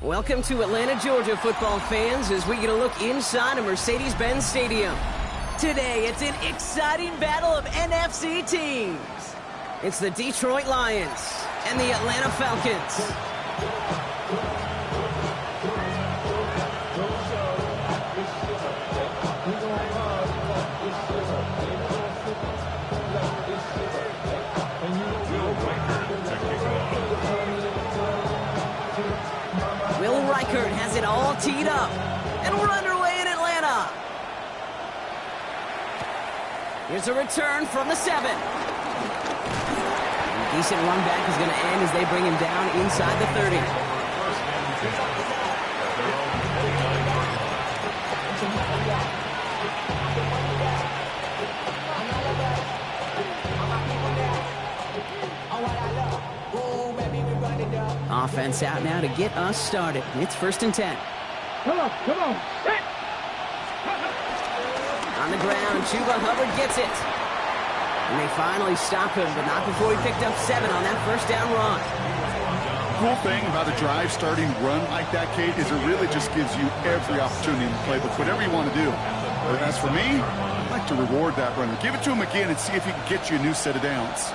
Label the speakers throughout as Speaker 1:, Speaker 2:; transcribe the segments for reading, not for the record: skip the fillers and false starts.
Speaker 1: Welcome to Atlanta, Georgia, football fans, as we get a look inside of Mercedes-Benz Stadium. Today, it's an exciting battle of NFC teams. It's the Detroit Lions and the Atlanta Falcons. Will Reichert has it all teed up, and we're underway in Atlanta. Here's a return from the 7. A decent run back is going to end as they bring him down inside the 30. Offense out now to get us started. It's 1st and 10.
Speaker 2: Come on.
Speaker 1: On the ground, Chuba Hubbard gets it. And they finally stop him, but not before he picked up 7 on that 1st down run.
Speaker 3: Cool thing about a drive starting run like that, Kate, is it really just gives you every opportunity in the playbook, whatever you want to do. But as for me, I'd like to reward that runner. Give it to him again and see if he can get you a new set of downs.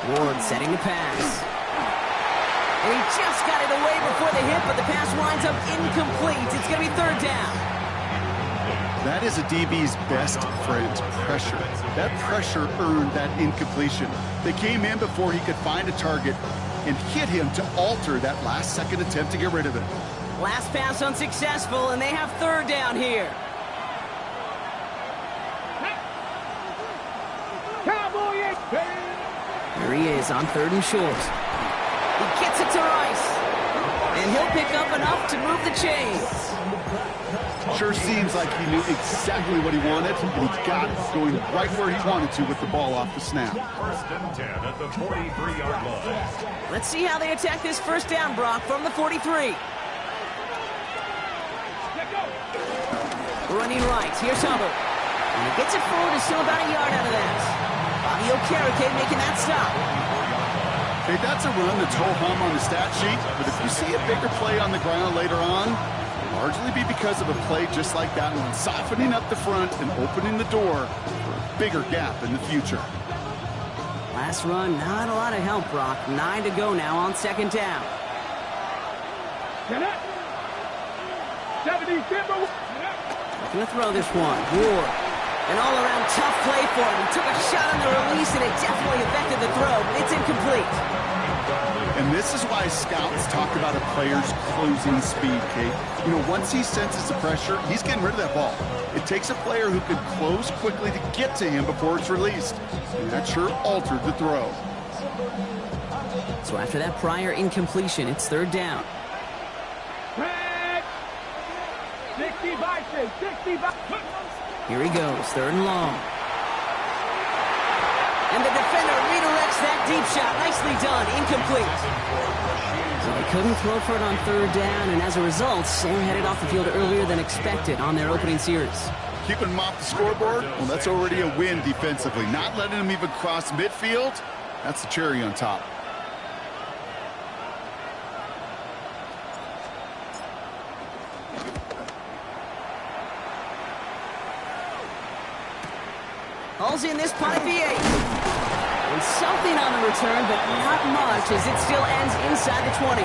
Speaker 1: Ward setting the pass. And he just got it away before the hit, but the pass winds up incomplete. It's going to be 3rd down.
Speaker 3: That is a DB's best friend, pressure. That pressure earned that incompletion. They came in before he could find a target and hit him to alter that last-second attempt to get rid of it.
Speaker 1: Last pass unsuccessful, and they have 3rd down here. Here he is on 3rd and short. He gets it to Rice. And he'll pick up enough to move the chains.
Speaker 3: Sure seems like he knew exactly what he wanted, and he got it going right where he wanted to with the ball off the snap.
Speaker 4: 1st and 10 at the 43-yard line.
Speaker 1: Let's see how they attack this 1st down, Brock, from the 43. Running right. Here's Hubbard. And he gets it forward, is still about a yard out of that. Bobby Okereke making that stop.
Speaker 3: Hey, that's a run that's ho-hum on the stat sheet, but if you see a bigger play on the ground later on, it'll largely be because of a play just like that one, softening up the front and opening the door for a bigger gap in the future.
Speaker 1: Last run, not a lot of help, Brock. 9 to go now on 2nd down. Looking to throw this one. Ward. An all-around tough play for him. He took a shot on the release, and it definitely affected the throw, but it's incomplete.
Speaker 3: And this is why scouts talk about a player's closing speed, Kate. You know, once he senses the pressure, he's getting rid of that ball. It takes a player who can close quickly to get to him before it's released. And that sure altered the throw.
Speaker 1: So after that prior incompletion, it's 3rd down.
Speaker 2: 65.
Speaker 1: Here he goes, 3rd and long. And the defender redirects that deep shot. Nicely done, incomplete. So they couldn't throw for it on 3rd down, and as a result, they're headed off the field earlier than expected on their opening series.
Speaker 3: Keeping him off the scoreboard, well, that's already a win defensively. Not letting him even cross midfield, that's the cherry on top.
Speaker 1: Hauls in this punt at the 8. And something on the return, but not much, as it still ends inside the 20.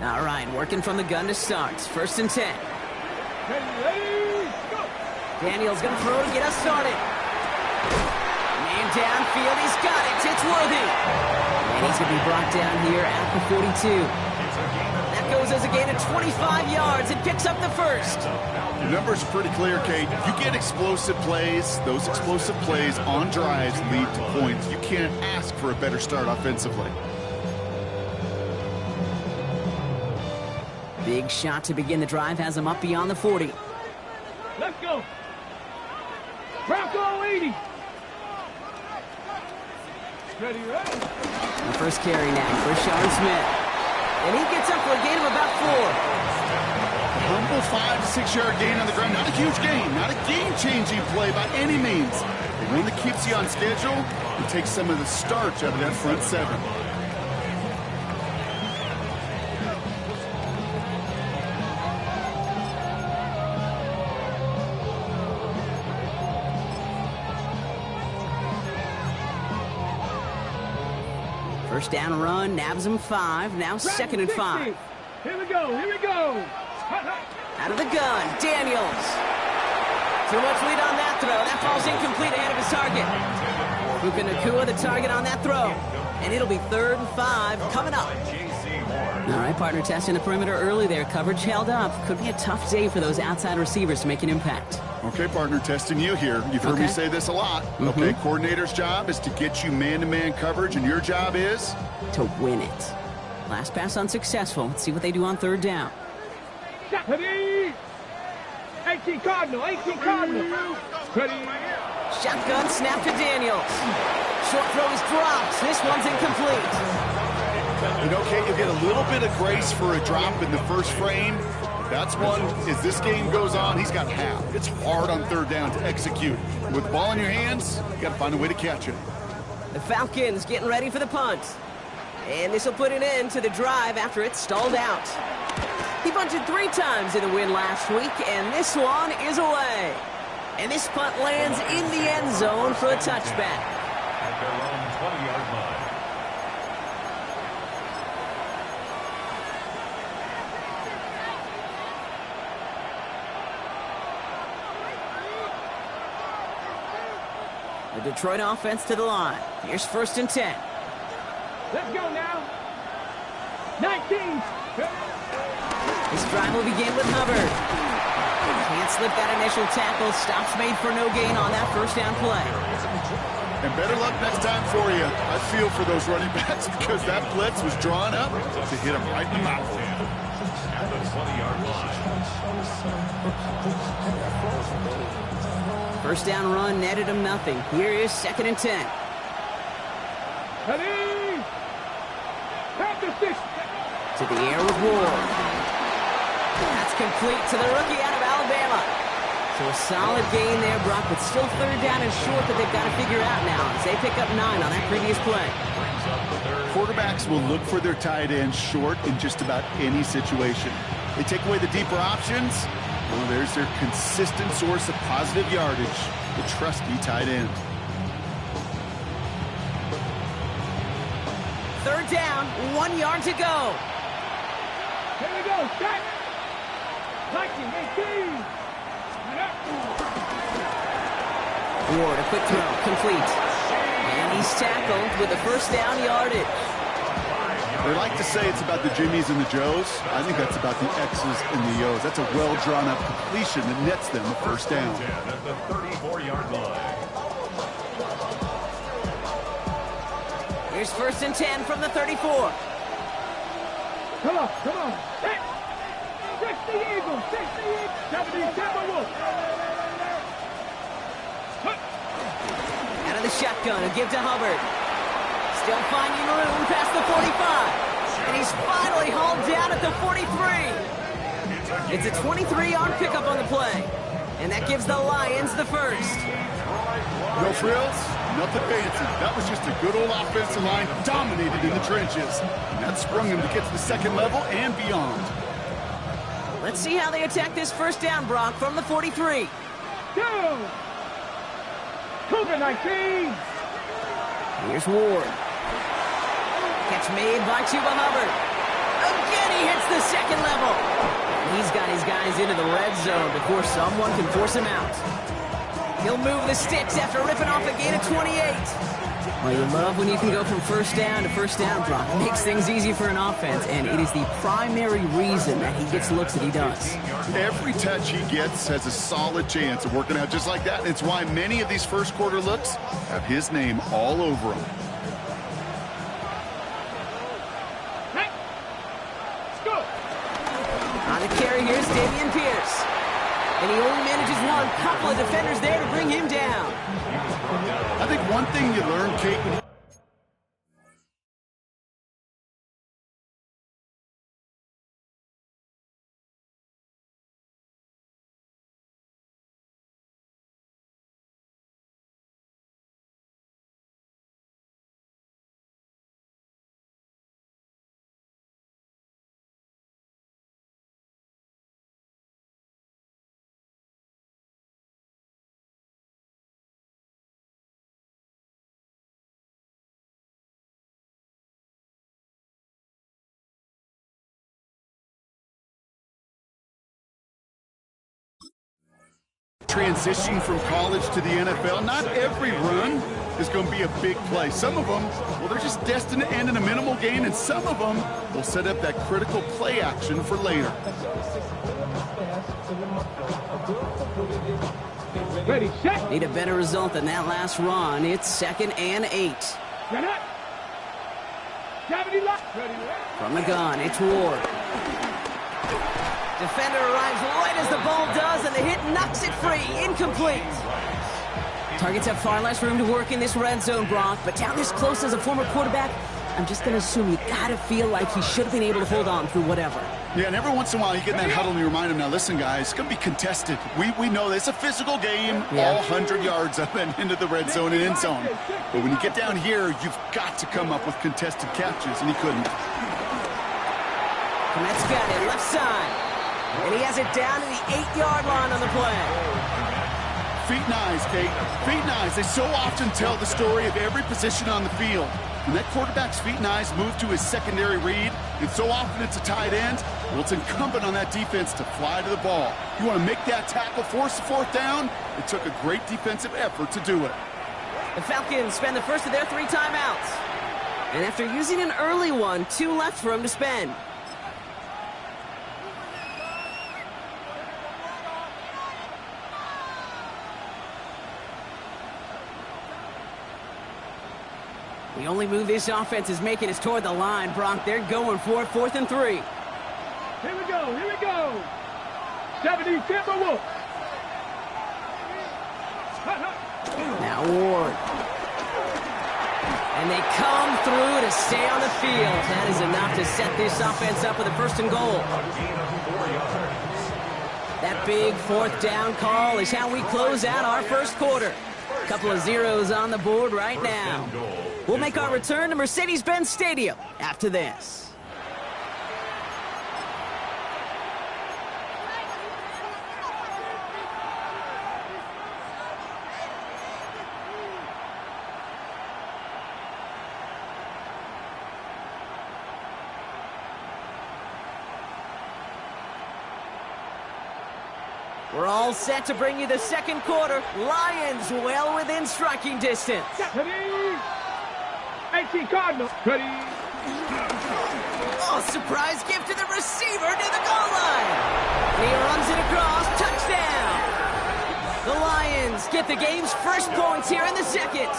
Speaker 1: All right, working from the gun to start. 1st and 10. Daniel's going to throw to get us started. Man downfield, he's got it. It's Worthy. And he's going to be brought down here at the 42. That goes as a gain of 25 yards. It picks up the 1st.
Speaker 3: The numbers are pretty clear, Kate. You get explosive plays. Those explosive plays on drives lead to points. You can't ask for a better start offensively.
Speaker 1: Big shot to begin the drive has him up beyond the 40.
Speaker 2: Let's go. Bronco 80.
Speaker 1: The first carry now for Sean Smith. And he gets up for a gain of about 4.
Speaker 3: Humble 5 to 6 yard gain on the ground. Not a huge gain, not a game-changing play by any means. But one that keeps you on schedule and takes some of the starch out of that front 7.
Speaker 1: First down run, nabs him 5. Now 2nd and 5.
Speaker 2: Here we go.
Speaker 1: Out of the gun, Daniels. Too much lead on that throw. That ball's incomplete ahead of his target. Puka Nacua the target on that throw. And it'll be 3rd and 5 coming up. All right, partner, testing the perimeter early there. Coverage held up. Could be a tough day for those outside receivers to make an impact.
Speaker 3: Okay, partner, testing you here. You've heard me say this a lot. Okay, coordinator's job is to get you man-to-man coverage, and your job is?
Speaker 1: To win it. Last pass unsuccessful. Let's see what they do on 3rd down.
Speaker 2: 18 Cardinal. Ready.
Speaker 1: Shotgun snap to Daniels. Short throw is dropped. This one's incomplete.
Speaker 3: You know, Kate, you'll get a little bit of grace for a drop in the first frame. That's one, as this game goes on, he's got half. It's hard on 3rd down to execute. With the ball in your hands, you got to find a way to catch it.
Speaker 1: The Falcons getting ready for the punt. And this will put an end to the drive after it's stalled out. He punted 3 times in the win last week, and this one is away. And this punt lands in the end zone for a touchback.
Speaker 4: At their own 20-yard line.
Speaker 1: The Detroit offense to the line. Here's 1st and 10.
Speaker 2: Let's go now. 19.
Speaker 1: This drive will begin with Hubbard. Can't slip that initial tackle. Stops made for no gain on that 1st down play.
Speaker 3: And better luck next time for you. I feel for those running backs because that blitz was drawn up to hit him right in the mouth.
Speaker 4: At the 20-yard line.
Speaker 1: 1st down run netted him nothing. Here is 2nd and 10.
Speaker 2: Ready.
Speaker 1: To the air with Ward. That's complete to the rookie out of Alabama. So a solid gain there, Brock, but still 3rd down and short that they've got to figure out now as they pick up 9 on that previous play.
Speaker 3: Quarterbacks will look for their tight end short in just about any situation. They take away the deeper options. Well, there's their consistent source of positive yardage, the trusty tight end.
Speaker 1: 3rd down, 1 yard to go.
Speaker 2: Here we go. Set. 19, 18.
Speaker 1: Ward, a quick throw, complete. And he's tackled with a 1st down yardage.
Speaker 3: They like to say it's about the Jimmies and the Joes. I think that's about the X's and the O's. That's a well-drawn-up completion that nets them a 1st down.
Speaker 4: At the 34-yard line.
Speaker 1: Here's 1st and 10 from the 34.
Speaker 2: Come on. Hey. 60 Eagles. 77 Wolf.
Speaker 1: Out of the shotgun, a give to Hubbard. Still finding room past the 45. And he's finally hauled down at the 43. It's a 23-yard pickup on the play. And that gives the Lions the 1st.
Speaker 3: No frills, nothing fancy. That was just a good old offensive line dominated in the trenches. And that sprung them to get to the 2nd level and beyond.
Speaker 1: Let's see how they attack this 1st down, Brock, from the 43.
Speaker 2: Go. Cougar 19.
Speaker 1: Here's Ward. Catch made by Chuba Hubbard. Again, he hits the 2nd level. He's got his guys into the red zone before someone can force him out. He'll move the sticks after ripping off a gain of 28. Well, you love when you can go from 1st down to 1st down, Brock. It makes things easy for an offense, and it is the primary reason that he gets looks that he does.
Speaker 3: Every touch he gets has a solid chance of working out just like that. And it's why many of these first quarter looks have his name all over them.
Speaker 2: Hey. Let's go.
Speaker 1: On the carry, here's Dameon Pierce. And he only manages one. Couple of defenders there to bring him down.
Speaker 3: I think one thing you learn, Kate, Transition from college to the NFL, not every run is going to be a big play. Some of them, well, they're just destined to end in a minimal gain, and some of them will set up that critical play action for later.
Speaker 2: Ready, set.
Speaker 1: Need a better result than that last run. It's 2nd and 8.
Speaker 2: Get up. Gravity lock. Ready,
Speaker 1: From the gun, it's Ward. Defender arrives right as the ball does, and the hit knocks it free. Incomplete. Targets have far less room to work in this red zone, Brock, but down this close as a former quarterback, I'm just going to assume you got to feel like he should have been able to hold on through whatever.
Speaker 3: Yeah, and every once in a while you get in that huddle and you remind him, now listen, guys, it's going to be contested. We know this. It's a physical game, all 100 yards up and into the red zone and end zone. But when you get down here, you've got to come up with contested catches, and he couldn't.
Speaker 1: Komet's got it, left side. And he has it down to the 8-yard line on the play.
Speaker 3: Feet and eyes, Kate. Feet and eyes. They so often tell the story of every position on the field. When that quarterback's feet and eyes move to his secondary read, and so often it's a tight end, well, it's incumbent on that defense to fly to the ball. You want to make that tackle, force the fourth down? It took a great defensive effort to do it.
Speaker 1: The Falcons spend the first of their 3 timeouts. And after using an early one, 2 left for him to spend. The only move this offense is making is toward the line, Brock. They're going for it, 4th and 3.
Speaker 2: Here we go, here we go. 70 Timberwolves.
Speaker 1: Now Ward. And they come through to stay on the field. That is enough to set this offense up with a 1st and goal. That big 4th down call is how we close out our 1st quarter. Couple of zeros on the board right now. We'll make our return to Mercedes-Benz Stadium after this. We're all set to bring you the 2nd quarter. Lions well within striking distance.
Speaker 2: Ready. 18 Cardinals. Ready.
Speaker 1: Oh, surprise gift to the receiver near the goal line. And he runs it across. Touchdown. The Lions get the game's first points here in the 2nd.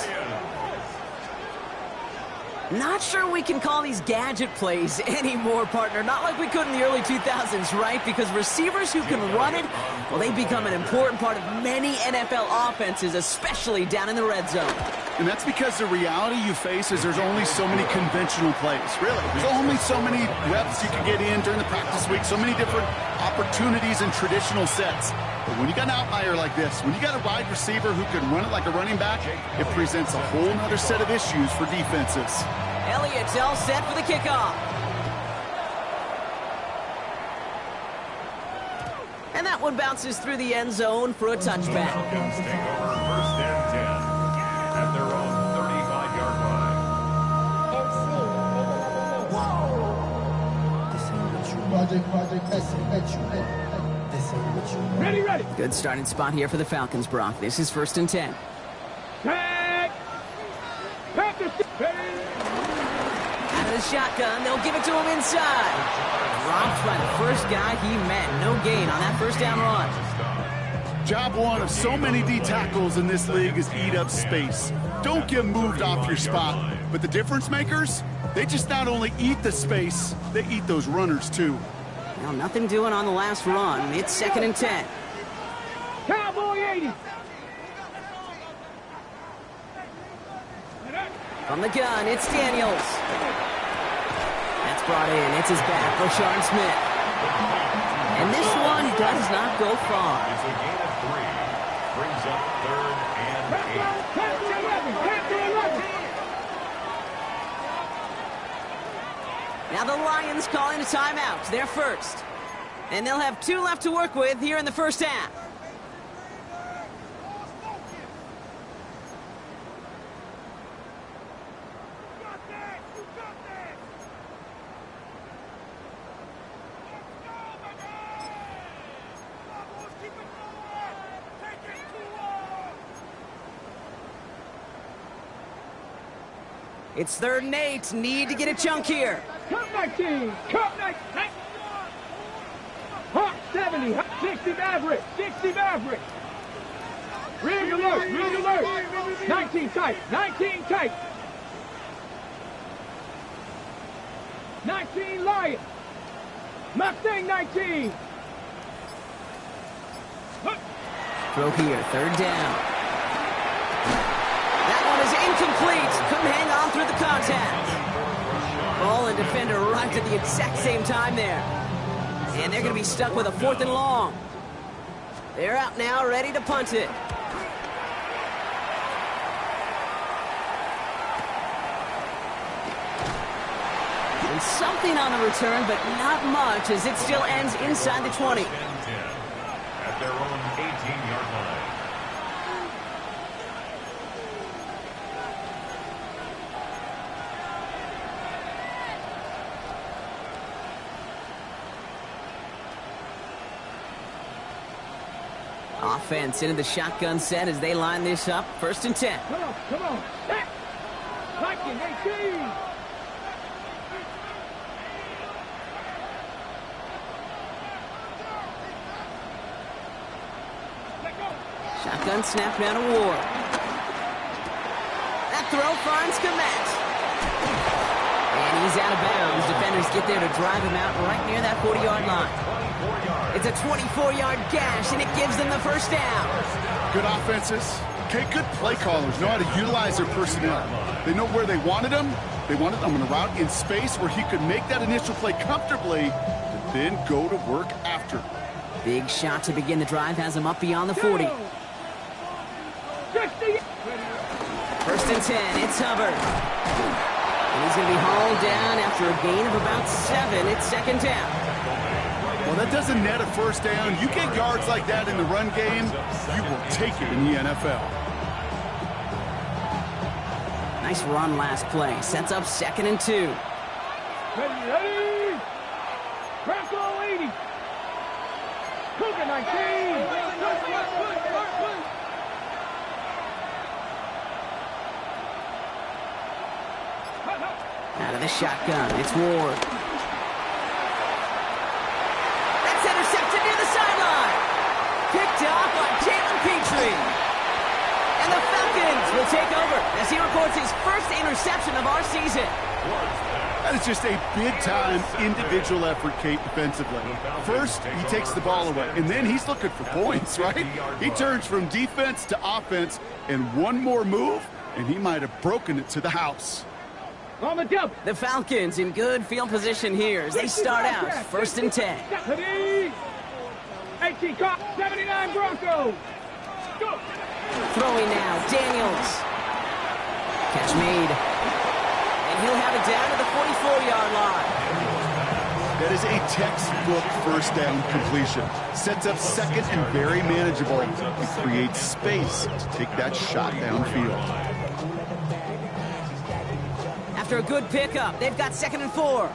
Speaker 1: Not sure we can call these gadget plays anymore, partner. Not like we could in the early 2000s, right? Because receivers who can run it, well, they become an important part of many NFL offenses, especially down in the red zone.
Speaker 3: And that's because the reality you face is there's only so many conventional plays. Really, there's only so many reps you can get in during the practice week, so many different opportunities and traditional sets. But when you got an outlier like this, when you got a wide receiver who can run it like a running back, it presents a whole other set of issues for defenses.
Speaker 1: Elliott's all set for the kickoff. And that one bounces through the end zone for a touchback.
Speaker 4: Falcons take over 1st and 10 at their own 35-yard line.
Speaker 2: Ready, ready.
Speaker 1: Good starting spot here for the Falcons, Brock. This is 1st and 10.
Speaker 2: Tag. Panthers. Ready.
Speaker 1: Out of the shotgun, they'll give it to him inside. Dropped by the first guy he met. No gain on that 1st down run.
Speaker 3: Job one of so many D tackles in this league is eat up space. Don't get moved off your spot. But the difference makers, they just not only eat the space, they eat those runners too.
Speaker 1: Well, nothing doing on the last run. It's 2nd and 10.
Speaker 2: Cowboy 80.
Speaker 1: From the gun, it's Daniels. That's brought in. It's his back, Rashard Smith. And this one does not go far.
Speaker 4: It's a gain of 3. Brings up 3rd and 8.
Speaker 1: Now the Lions calling a timeout. They're first. And they'll have 2 left to work with here in the 1st half. It's 3rd and 8. Need to get a chunk here.
Speaker 2: Cup 19. Cup 19. Hawk 70. 60 Maverick. 60 Maverick. Rig alert. Rig alert. 19 tight. 19 tight. 19 Lion. Mustang 19.
Speaker 1: Throw here. 3rd down. That one is incomplete. Couldn't hang on through the contact. Ball and defender arrived at the exact same time there. And they're going to be stuck with a 4th and long. They're out now, ready to punt it. And something on the return, but not much, as it still ends inside the 20.
Speaker 4: 10-10 at their own 18-yard line.
Speaker 1: Offense into the shotgun set as they line this up. 1st and 10.
Speaker 2: Come on, come on. Set. Viking 18. Let go.
Speaker 1: Shotgun snap now to Ward. That throw finds Komet. And he's out of bounds. Defenders get there to drive him out right near that 40-yard line. It's a 24-yard gash, and it gives them the 1st down.
Speaker 3: Good offenses. Okay, good play callers know how to utilize their personnel. They know where they wanted him. They wanted him in a route in space where he could make that initial play comfortably, but then go to work after.
Speaker 1: Big shot to begin the drive has him up beyond the 40.
Speaker 2: 60.
Speaker 1: 1st and 10, it's Hubbard. And he's going to be hauled down after a gain of about 7. It's 2nd down.
Speaker 3: Well, that doesn't net a 1st down. You get yards like that in the run game, you will take it in the NFL.
Speaker 1: Nice run last play. Sets up 2nd and 2.
Speaker 2: Ready. Bronco 80. Cougar 19.
Speaker 1: Out of the shotgun, it's Ward. That's intercepted near the sideline. Picked off by Jalen Petrie. And the Falcons will take over as he records his 1st interception of our season.
Speaker 3: That is just a big-time individual effort, Kate, defensively. First, he takes the ball away, and then he's looking for points, right? He turns from defense to offense, and one more move, and he might have broken it to the house.
Speaker 2: On the jump.
Speaker 1: The Falcons in good field position here as they start out 1st and 10.
Speaker 2: 18 caught. 79 Broncos. Go.
Speaker 1: Throwing now, Daniels. Catch made. And he'll have it down to the 44-yard line.
Speaker 3: That is a textbook 1st down completion. Sets up 2nd and very manageable. It creates space to take that shot downfield.
Speaker 1: After a good pickup, they've got 2nd and 4.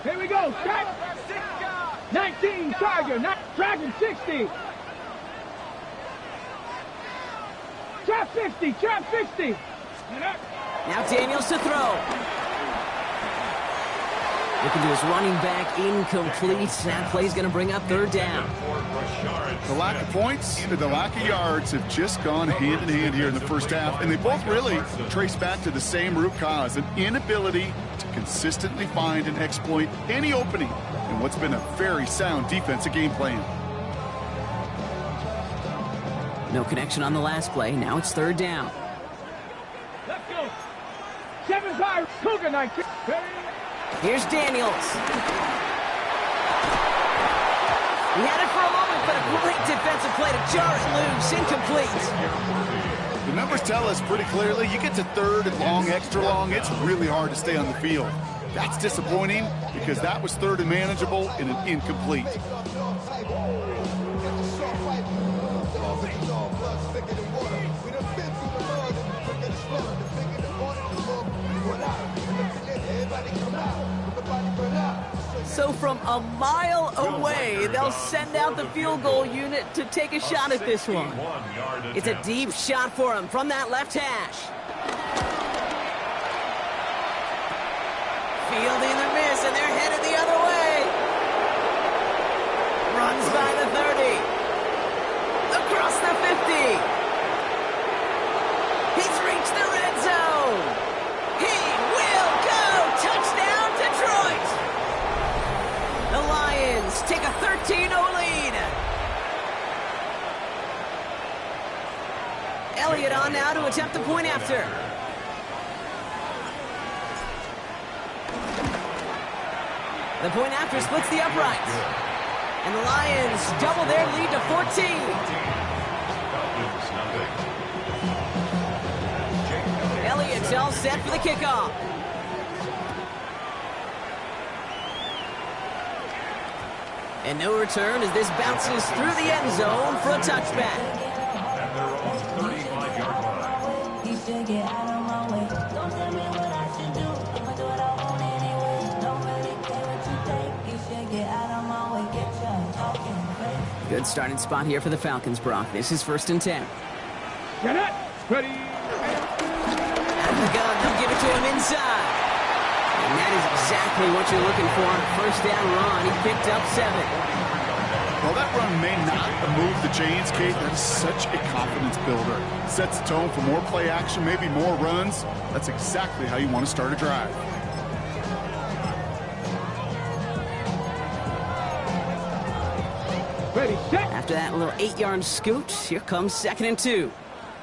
Speaker 2: Here we go. Strike. 19 Tiger. Dragon 60. Trap 50. Trap 50.
Speaker 1: Now Daniels to throw. Looking to his running back, incomplete. That play's going to bring up 3rd down.
Speaker 3: The lack of points and the lack of yards have just gone hand in hand here in the 1st half, and they both really trace back to the same root cause, an inability to consistently find and exploit any opening in what's been a very sound defensive game plan.
Speaker 1: No connection on the last play. Now it's 3rd down.
Speaker 2: Let's go. 7 Pirates. Cougar 19.
Speaker 1: Here's Daniels. He had it for a moment, but a great defensive play to jar it loose. Incomplete.
Speaker 3: The numbers tell us pretty clearly, you get to 3rd and long, extra long, it's really hard to stay on the field. That's disappointing because that was 3rd and manageable and an incomplete.
Speaker 1: So from a mile away, they'll send out the field goal unit to take a shot at this one. It's a deep shot for him from that left hash. Fielding the miss, and they're headed the other way. Runs by the 30. Across the 50. He's reached the red zone. He will go. Touchdown, Detroit. The Lions take a 13-0 lead. Elliott on now to attempt the point after. The point after splits the uprights. And the Lions double their lead to 14. Elliott's all set for the kickoff. And no return as this bounces through the end zone for a touchback.
Speaker 4: At their own 35-yard line.
Speaker 5: You should get out of my way. Don't tell me what I should do. I'ma do what I want anyway. Don't really care what you think. You should get out of my way. Get your talking face.
Speaker 1: Good starting spot here for the Falcons, Brock. This is 1st and 10.
Speaker 2: Get it. Ready.
Speaker 1: Out of the gun, they'll give it to him inside. And that is exactly what you're looking for. First down run. He picked up 7.
Speaker 3: Well, that run may not move the chains, Kate. That is such a confidence builder. Sets the tone for more play action, maybe more runs. That's exactly how you want to start a drive.
Speaker 2: Ready, set.
Speaker 1: After that little 8-yard scoot, here comes 2nd and 2.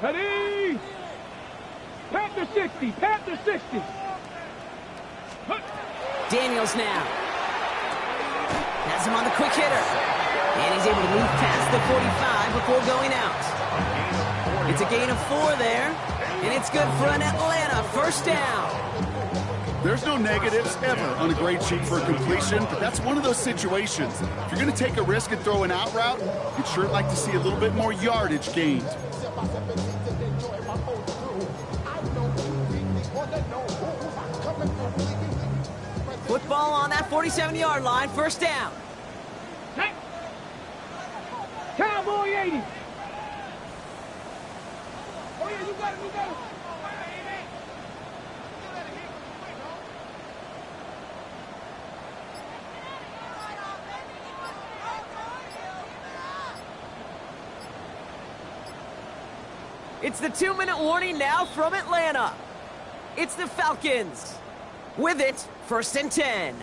Speaker 2: Ready. Panther 60. Panther 60.
Speaker 1: Daniels now. Has him on the quick hitter. And he's able to move past the 45 before going out. It's a gain of 4 there. And it's good for an Atlanta first down.
Speaker 3: There's no negatives ever on a grade sheet for a completion, but that's one of those situations. If you're going to take a risk and throw an out route, you'd sure like to see a little bit more yardage gained.
Speaker 1: Football on that 47-yard line, first down.
Speaker 2: Set. Cowboy 80. Oh, yeah, you got it, you got it.
Speaker 1: It's the 2-minute warning now from Atlanta. It's the Falcons. With it, 1st and 10.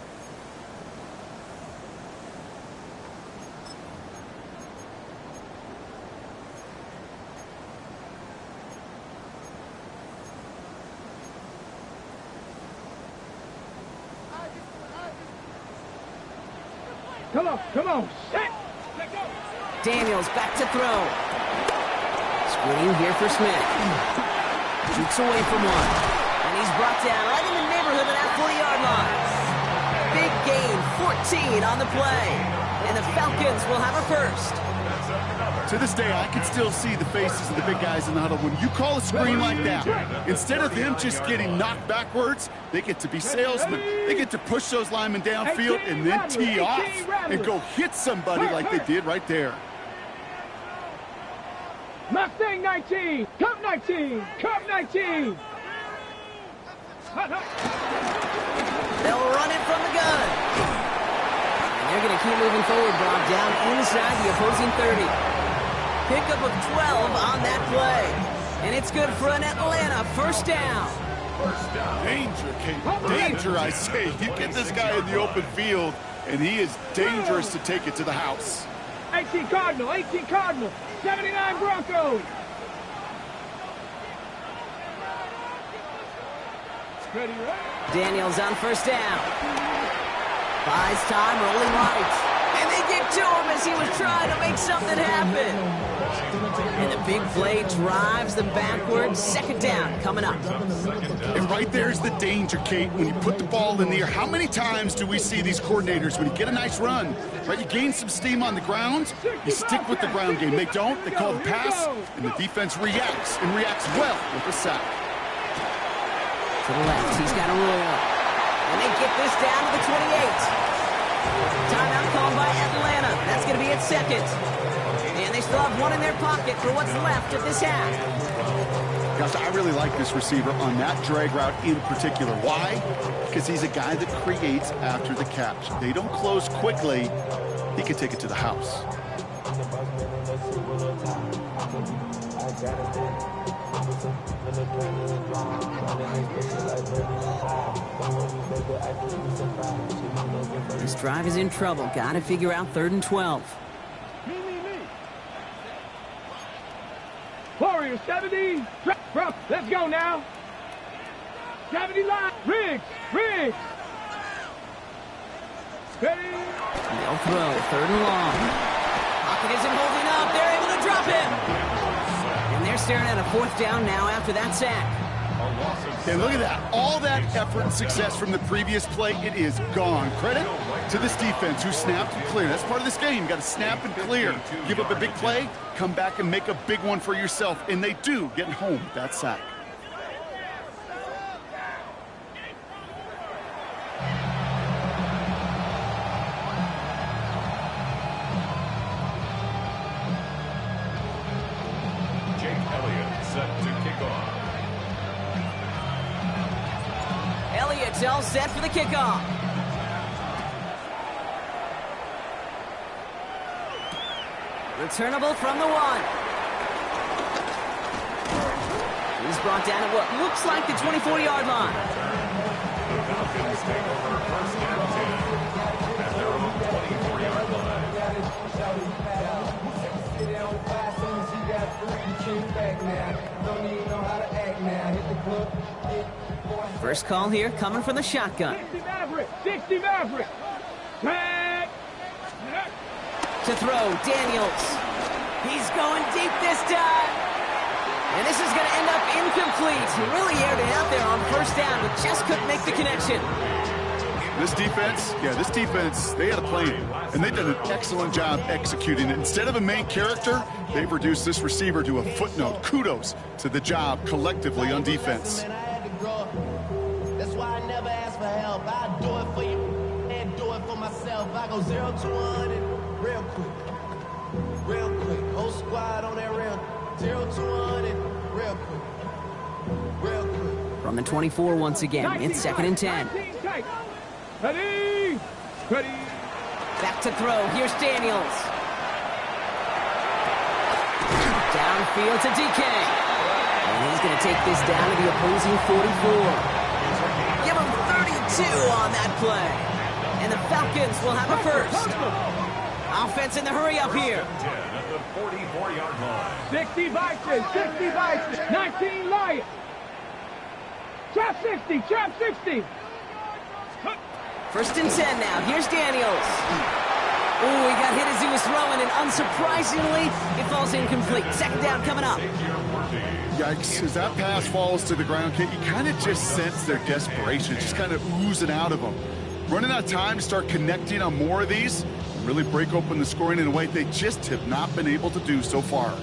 Speaker 2: Come on, set. Let go.
Speaker 1: Daniels back to throw. Screen here for Smith. Shoots away from one. And he's brought down right in the neighborhood of that 40-yard line. Big gain, 14 on the play. And the Falcons will have a first.
Speaker 3: To this day, I can still see the faces of the big guys in the huddle. When you call a screen like that, instead of them just getting knocked backwards, they get to be salesmen. They get to push those linemen downfield and then tee off and go hit somebody like they did right there.
Speaker 2: Mustang 19. Cup 19. Cup 19.
Speaker 1: They'll run it from the gun. And they're going to keep moving forward, Brock, down inside the opposing 30. Pickup of 12 on that play. And it's good for an Atlanta first down.
Speaker 3: Danger, Kate. Danger, I say. You get this guy in the open field, and he is dangerous to take it to the house.
Speaker 2: 18 Cardinal. 18 Cardinal. 79 Broncos. Ready, right?
Speaker 1: Daniels on first down. Buys time, rolling right. And they get to him as he was trying to make something happen. And the big play drives them backwards. 2nd down coming up.
Speaker 3: And right there's the danger, Kate, when you put the ball in the air. How many times do we see these coordinators, when you get a nice run, right, you gain some steam on the ground, you stick with the ground game. They don't, they call the pass, and the defense reacts, and reacts well with the sack.
Speaker 1: To the left, he's got a roll. And they get this down to the 28. Timeout called by Atlanta. That's going to be its 2nd. And they still have one in their pocket for what's left of this half.
Speaker 3: Gosh, I really like this receiver on that drag route in particular. Why? Because he's a guy that creates after the catch. They don't close quickly. He can take it to the house.
Speaker 1: This drive is in trouble. Got to figure out 3rd and 12.
Speaker 2: Warriors 70. Drop. Let's go now. 70 line. Riggs. Ready.
Speaker 1: They'll throw. 3rd and long. Pocket isn't holding up. They're able to drop him. And they're staring at a 4th down now after that sack.
Speaker 3: And look at that. All that effort and success from the previous play, it is gone. Credit to this defense who snapped and cleared. That's part of this game. You got to snap and clear. Give up a big play, come back and make a big one for yourself. And they do, getting home with that sack.
Speaker 4: Jake Elliott set to kick off.
Speaker 1: Elliott's all set for the kickoff. Returnable from the 1. He's brought down at what looks like the 24-yard line.
Speaker 4: The Falcons take over 1st and 10 at their own 24-yard
Speaker 2: line.
Speaker 1: First call here coming from the shotgun.
Speaker 2: 60 Maverick. Tag.
Speaker 1: To throw, Daniels. He's going deep this time. And this is going to end up incomplete. He really aired it out there on 1st down, but just couldn't make the connection.
Speaker 3: This defense, they had a plan, and they've done an excellent job executing it. Instead of a main character, they've reduced this receiver to a footnote. Kudos to the job collectively on defense.
Speaker 6: That's why I never ask for help. I do it for you and do it for myself. I go 0 to 100 real quick. Whole squad on that rail. 0 to 100 real quick.
Speaker 1: From the 24 once again, it's 2nd and 10.
Speaker 2: Ready.
Speaker 1: Back to throw. Here's Daniels. Downfield to DK. And he's going to take this down to the opposing 44. Give him 32 on that play. And the Falcons will have a 1st. Offense in the hurry up here.
Speaker 4: 10 at the 44-yard line.
Speaker 2: 60 Bison. 19 Lions. Trap 60.
Speaker 1: 1st and 10 now. Here's Daniels. Ooh, he got hit as he was throwing, and unsurprisingly, it falls incomplete. 2nd down coming up.
Speaker 3: Yikes, as that pass falls to the ground, Kate, you kind of just sense their desperation, just kind of oozing out of them. Running out of time to start connecting on more of these, and really break open the scoring in a way they just have not been able to do so far.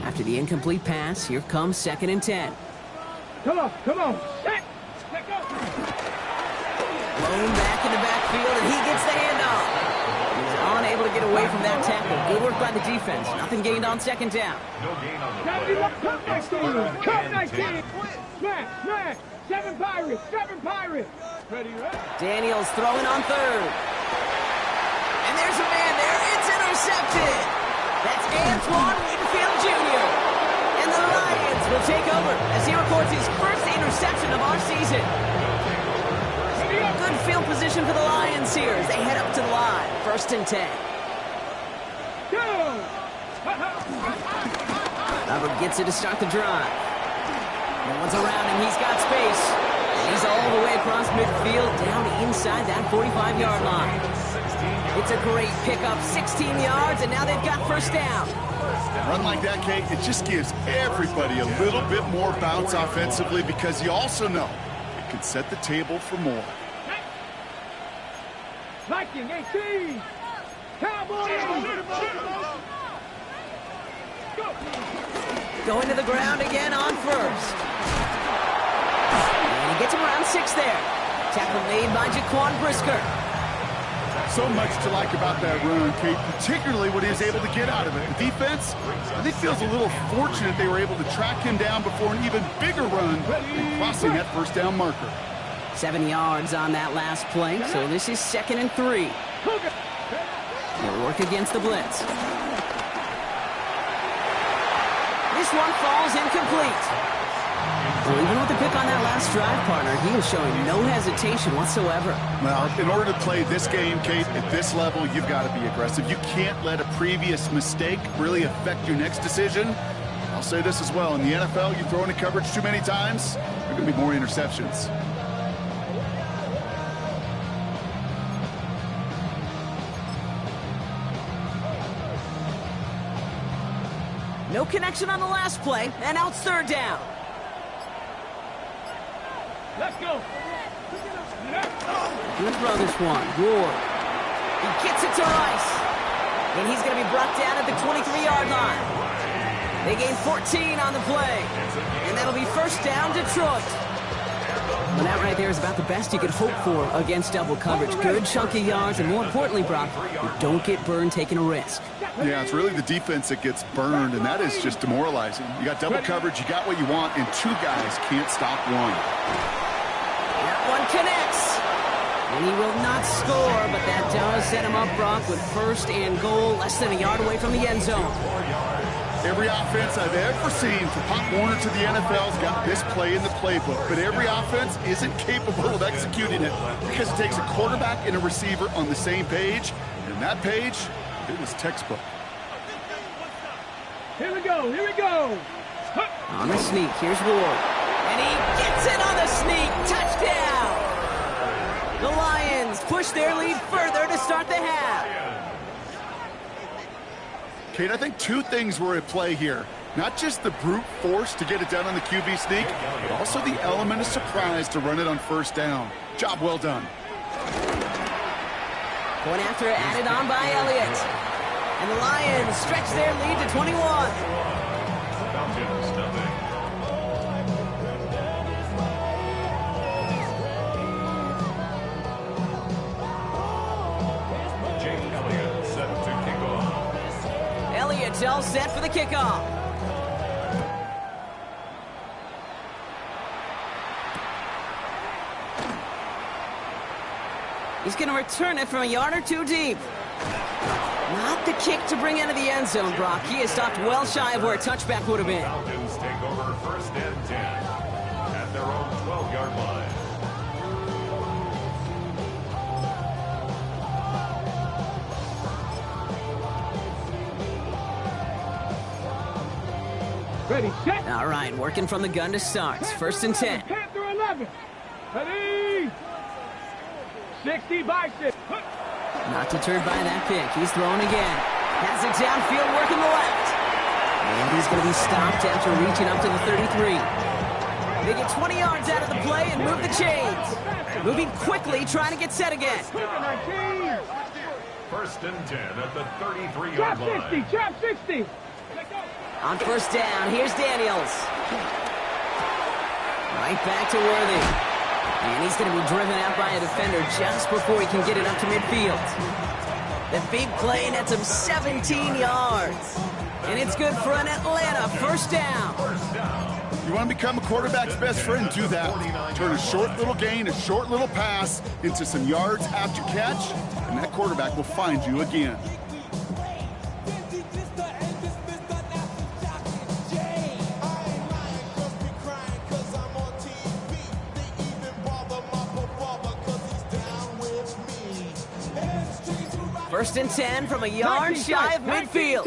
Speaker 1: After the incomplete pass, here comes 2nd and 10.
Speaker 2: Come on. Set go.
Speaker 1: Blown back in the backfield, and he gets the handoff. He's unable to get away from that tackle. Good work by the defense. Nothing gained on 2nd down.
Speaker 4: No gain on the
Speaker 2: Come
Speaker 4: play.
Speaker 2: 19. Smash. 7 Pirates. Ready.
Speaker 1: Daniels throwing on 3rd. And there's a man there. It's intercepted. That's Antoine Winfield Jr. And the Lions will take over as he records his 1st interception of our season. Good field position for the Lions here as they head up to the line. 1st and 10. Hubbard gets it to start the drive. No one's around him. He's got space. And he's all the way across midfield down inside that 45-yard line. It's a great pickup, 16 yards, and now they've got 1st down.
Speaker 3: Run like that, Kate, it just gives everybody a little bit more bounce offensively because you also know it can set the table for more.
Speaker 2: Viking 18. Cowboys.
Speaker 1: Going to the ground again on 1st. And he gets him around 6 there. Tackle made by Jaquan Brisker.
Speaker 3: So much to like about that run, Kate, particularly what he was able to get out of it. The defense, I think, feels a little fortunate they were able to track him down before an even bigger run and crossing that first down marker.
Speaker 1: 7 yards on that last play, so this is 2nd and 3. They'll work against the blitz. This one falls incomplete. Well, even with the pick on that last drive, partner, he was showing no hesitation whatsoever.
Speaker 3: Well, in order to play this game, Kate, at this level, you've got to be aggressive. You can't let a previous mistake really affect your next decision. I'll say this as well. In the NFL, you throw into coverage too many times, there are going to be more interceptions.
Speaker 1: No connection on the last play, and now it's 3rd down.
Speaker 2: Let's go.
Speaker 1: He'll throw this one. Ward. He gets it to Rice. And he's going to be brought down at the 23-yard line. They gain 14 on the play. And that'll be 1st down, Detroit. Well, that right there is about the best you could hope for against double coverage. Good chunky yards, and more importantly, Brock, you don't get burned taking a risk.
Speaker 3: Yeah, it's really the defense that gets burned, and that is just demoralizing. You got double coverage, you got what you want, and 2 guys can't stop one.
Speaker 1: That one connects. And he will not score, but that does set him up, Brock, with 1st and goal, less than a yard away from the end zone.
Speaker 3: Every offense I've ever seen from Pop Warner to the NFL's got this play in the playbook, but every offense isn't capable of executing it because it takes a quarterback and a receiver on the same page, and that page, it was textbook.
Speaker 2: Here we go. Here we go.
Speaker 1: On the sneak, here's Ward. And he gets it on the sneak. Touchdown! The Lions push their lead further to start the half.
Speaker 3: Kate, I think 2 things were at play here. Not just the brute force to get it done on the QB sneak, but also the element of surprise to run it on 1st down. Job well done.
Speaker 1: Point after added on by Elliott. And the Lions stretch their lead to 21.
Speaker 4: Falcons, nothing. Jake Elliott set to kick off.
Speaker 1: Elliott's all set for the kickoff. He's going to return it from a yard or 2 deep. Not the kick to bring into the end zone, Brock. He is stopped well shy of where a touchback would have been.
Speaker 4: Falcons take over 1st and 10 at their own 12-yard line.
Speaker 2: Ready, set.
Speaker 1: All right, working from the gun to start. 1st and 10.
Speaker 2: Panther 11. Ready. 60 by 6.
Speaker 1: Not deterred by that pick. He's throwing again. Has it downfield, working the left. And he's going to be stopped after reaching up to the 33. They get 20 yards out of the play and move the chains. Moving quickly, trying to get set again.
Speaker 4: 1st and 10 at the 33-yard
Speaker 2: Trap
Speaker 4: line.
Speaker 2: 60. Trap 60.
Speaker 1: On 1st down, here's Daniels. Right back to Worthy. And he's going to be driven out by a defender just before he can get it up to midfield. The big play nets him 17 yards. And it's good for an Atlanta 1st down.
Speaker 3: You want to become a quarterback's best friend, do that. Turn a short little gain, a short little pass into some yards after catch, and that quarterback will find you again.
Speaker 1: First and 10 from a yard shy of midfield.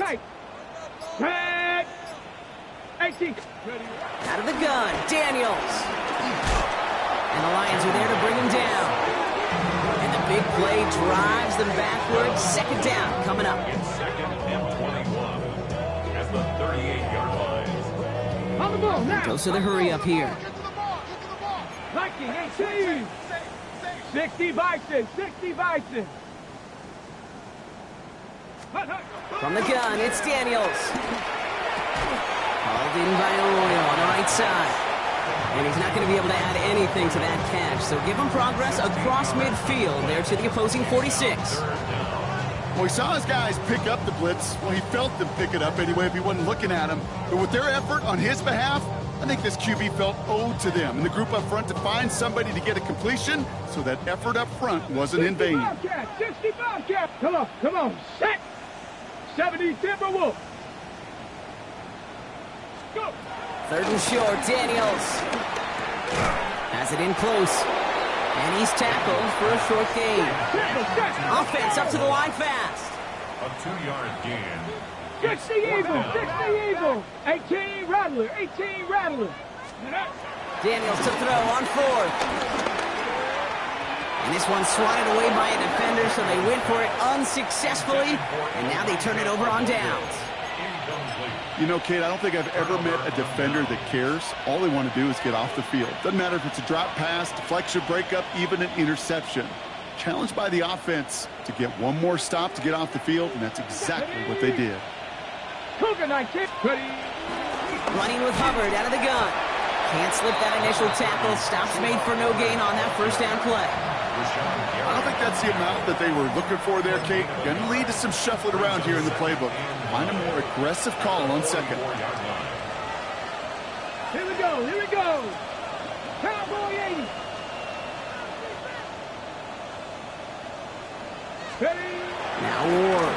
Speaker 2: Red. 18.
Speaker 1: Out of the gun, Daniels. And the Lions are there to bring him down. And the big play drives them backwards. 2nd down coming up.
Speaker 4: It's 2nd and 21 at the 38-yard line.
Speaker 2: On the ball now.
Speaker 1: Goes to the hurry up here.
Speaker 2: Viking 18. 60 Bison. 60 Bison.
Speaker 1: From the gun, it's Daniels. Hauled in by Arroyo on the right side. And he's not going to be able to add anything to that catch. So give him progress across midfield there to the opposing 46.
Speaker 3: Well, he saw his guys pick up the blitz. Well, he felt them pick it up anyway if he wasn't looking at him. But with their effort on his behalf, I think this QB felt owed to them and the group up front to find somebody to get a completion, so that effort up front wasn't in vain.
Speaker 2: 60 Bobcat. Come on, set. 70 Timberwolf. Go.
Speaker 1: 3rd and short, Daniels. Has it in close. And he's tackled for a short gain. Offense up to the line fast.
Speaker 4: A 2-yard gain.
Speaker 2: 60 Eagle. 60 Eagle. 18 Rattler. 18 Rattler.
Speaker 1: Daniels to throw on 4th. And this one swatted away by a defender, so they went for it unsuccessfully. And now they turn it over on downs.
Speaker 3: You know, Kate, I don't think I've ever met a defender that cares. All they want to do is get off the field. Doesn't matter if it's a drop pass, deflection, breakup, even an interception. Challenged by the offense to get one more stop to get off the field, and that's exactly what they did.
Speaker 2: Cougar 19.
Speaker 1: Running with Hubbard out of the gun. Can't slip that initial tackle. Stops made for no gain on that first down play.
Speaker 3: I don't think that's the amount that they were looking for there, Kate. Going to lead to some shuffling around here in the playbook. Find a more aggressive call on 2nd.
Speaker 2: Here we go. Here we go. Cowboy 80. Ready.
Speaker 1: Now Ward.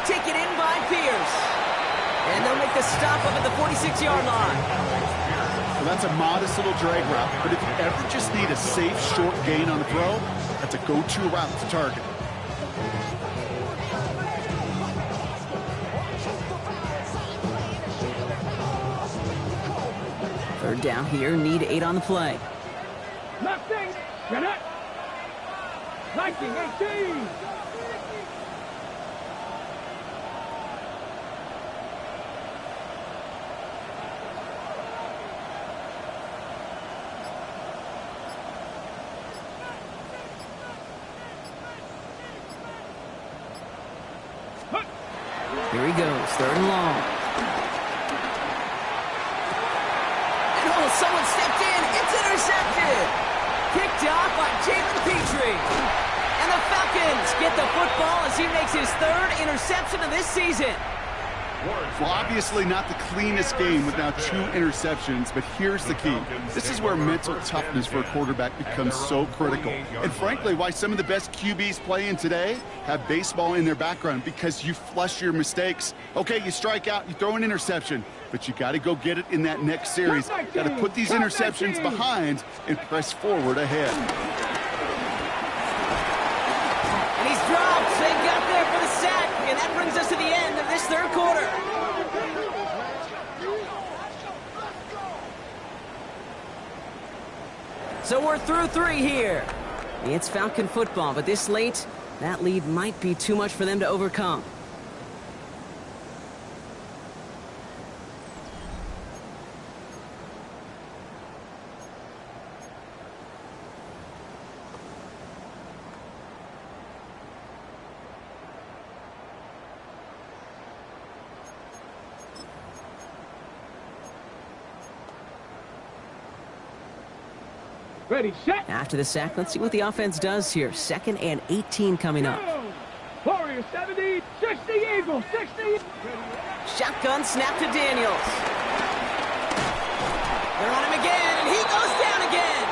Speaker 1: Taken in by Pierce. And they'll make the stop up at the 46-yard line.
Speaker 3: Well, that's a modest little drag route, but if you ever just need a safe, short gain on the throw, that's a go-to route to target.
Speaker 1: Third down here, need 8 on the play.
Speaker 2: Nothing. Get it. 1918.
Speaker 1: Here he goes, 3rd and long. And oh, someone stepped in. It's intercepted. Picked off by Jalen Petrie. And the Falcons get the football as he makes his 3rd interception of this season.
Speaker 3: Well, obviously not the cleanest game with now 2 interceptions, but here's the key. This is where mental toughness for a quarterback becomes so critical. And frankly, why some of the best QBs playing today have baseball in their background, because you flush your mistakes. Okay, you strike out, you throw an interception, but you got to go get it in that next series. Got to put these interceptions behind and press forward ahead.
Speaker 1: And he's dropped. They got there for the sack. And that brings us to the end of this 3rd quarter. So we're through 3 here. It's Falcon football, but this late, that lead might be too much for them to overcome.
Speaker 2: Ready, set.
Speaker 1: After the sack, let's see what the offense does here. 2nd and 18 coming up.
Speaker 2: Go. Warrior 70, 60 Eagle, 60.
Speaker 1: Shotgun snap to Daniels. They're on him again, and he goes down again.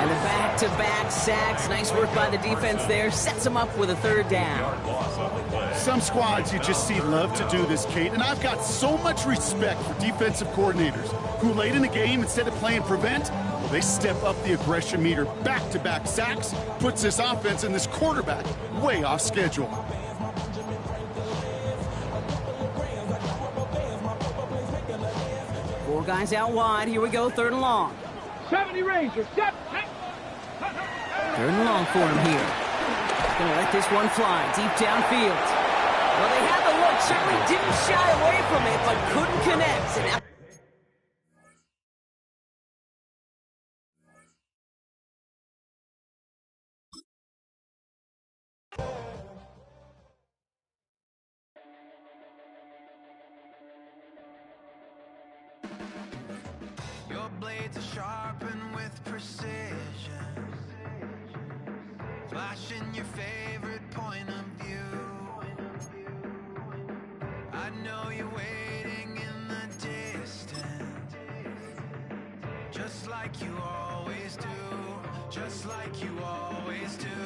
Speaker 1: And the back-to-back sacks. Nice work by the defense there. Sets him up with a 3rd down.
Speaker 3: Some squads you just see love to do this, Kate, and I've got so much respect for defensive coordinators who late in the game, instead of playing prevent, well, they step up the aggression meter. Back-to-back sacks puts this offense and this quarterback way off schedule.
Speaker 1: Four guys out wide. Here we go, 3rd and long.
Speaker 2: 70 Rangers, set.
Speaker 1: 3rd and long for him here. Gonna let this one fly deep downfield. Well, they had the look, certainly didn't shy away from it, but couldn't connect. And now
Speaker 7: blades are sharpened with precision, flashing your favorite point of view. I know you're waiting in the distance, just like you always do, just like you always do.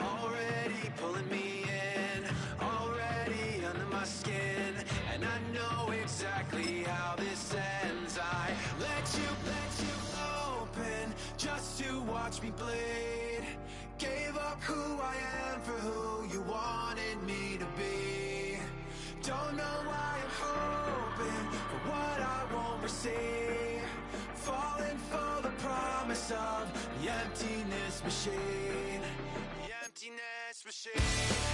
Speaker 7: Already pulling me in, already under my skin, and I know exactly how this ends. I let you open just to watch me bleed. Gave up who I am for who you wanted me to be. Don't know why I'm hoping for what I won't receive. Falling for the promise of the emptiness machine. The emptiness machine.